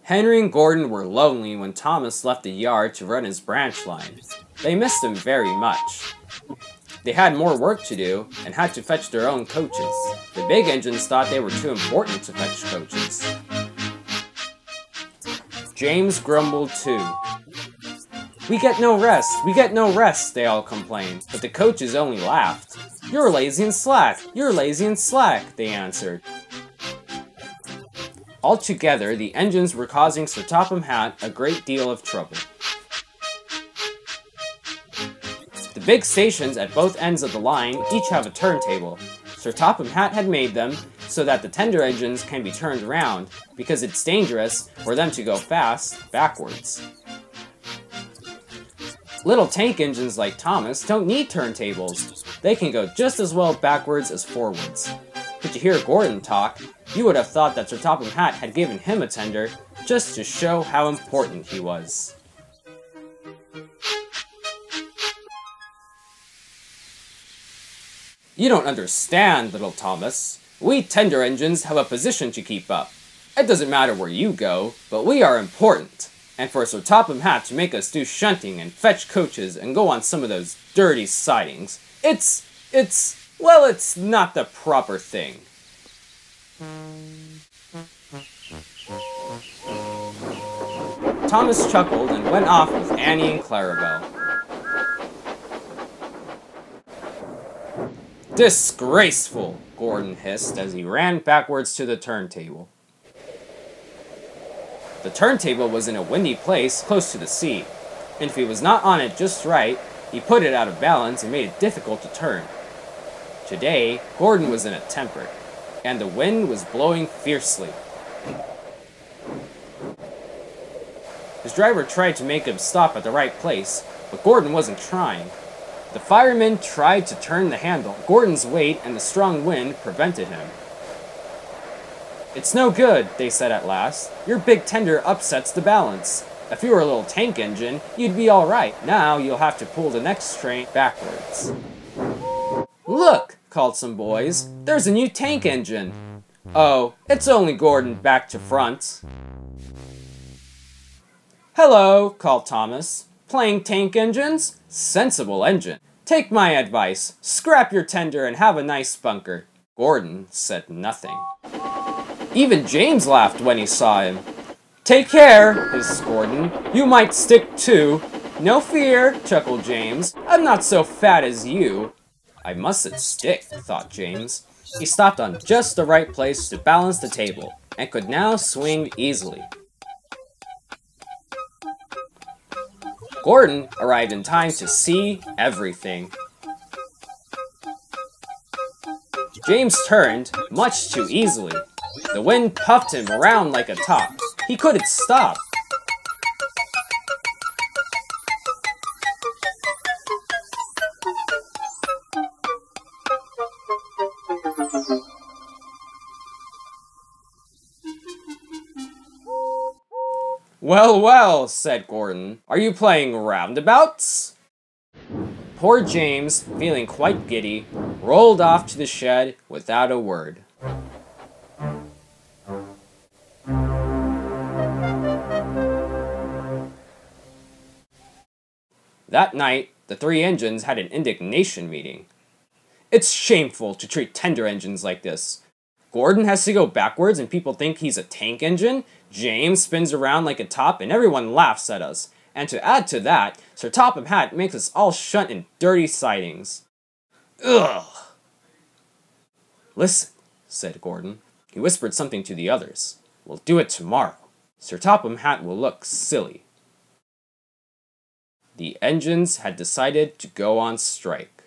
Henry and Gordon were lonely when Thomas left the yard to run his branch line. They missed him very much. They had more work to do and had to fetch their own coaches. The big engines thought they were too important to fetch coaches. James grumbled too. "We get no rest, they all complained, but the coaches only laughed. "You're lazy and slack, they answered. Altogether, the engines were causing Sir Topham Hatt a great deal of trouble. The big stations at both ends of the line each have a turntable. Sir Topham Hatt had made them so that the tender engines can be turned around, because it's dangerous for them to go fast backwards. Little tank engines like Thomas don't need turntables. They can go just as well backwards as forwards. But to hear Gordon talk, you would have thought that Sir Topham Hatt had given him a tender just to show how important he was. "You don't understand, little Thomas. We tender engines have a position to keep up. It doesn't matter where you go, but we are important. And for Sir Topham Hatt to make us do shunting and fetch coaches and go on some of those dirty sidings, it's not the proper thing." Thomas chuckled and went off with Annie and Clarabelle. "Disgraceful!" Gordon hissed as he ran backwards to the turntable. The turntable was in a windy place close to the sea, and if he was not on it just right, he put it out of balance and made it difficult to turn. Today, Gordon was in a temper, and the wind was blowing fiercely. His driver tried to make him stop at the right place, but Gordon wasn't trying. The firemen tried to turn the handle. Gordon's weight and the strong wind prevented him. "It's no good," they said at last. "Your big tender upsets the balance. If you were a little tank engine, you'd be all right. Now you'll have to pull the next train backwards." "Look!" called some boys. "There's a new tank engine." "Oh, it's only Gordon back to front." "Hello," called Thomas. "Playing tank engines? Sensible engine. Take my advice. Scrap your tender and have a nice bunker." Gordon said nothing. Even James laughed when he saw him. "Take care," hissed Gordon. "You might stick too." "No fear," chuckled James. "I'm not so fat as you." "I mustn't stick," thought James. He stopped on just the right place to balance the table, and could now swing easily. Gordon arrived in time to see everything. James turned, much too easily. The wind puffed him around like a top. He couldn't stop. "Well, well," said Gordon. "Are you playing roundabouts?" Poor James, feeling quite giddy, rolled off to the shed without a word. That night, the three engines had an indignation meeting. "It's shameful to treat tender engines like this. Gordon has to go backwards and people think he's a tank engine. James spins around like a top and everyone laughs at us. And to add to that, Sir Topham Hatt makes us all shunt in dirty sidings. Ugh!" "Listen," said Gordon. He whispered something to the others. "We'll do it tomorrow. Sir Topham Hatt will look silly." The engines had decided to go on strike.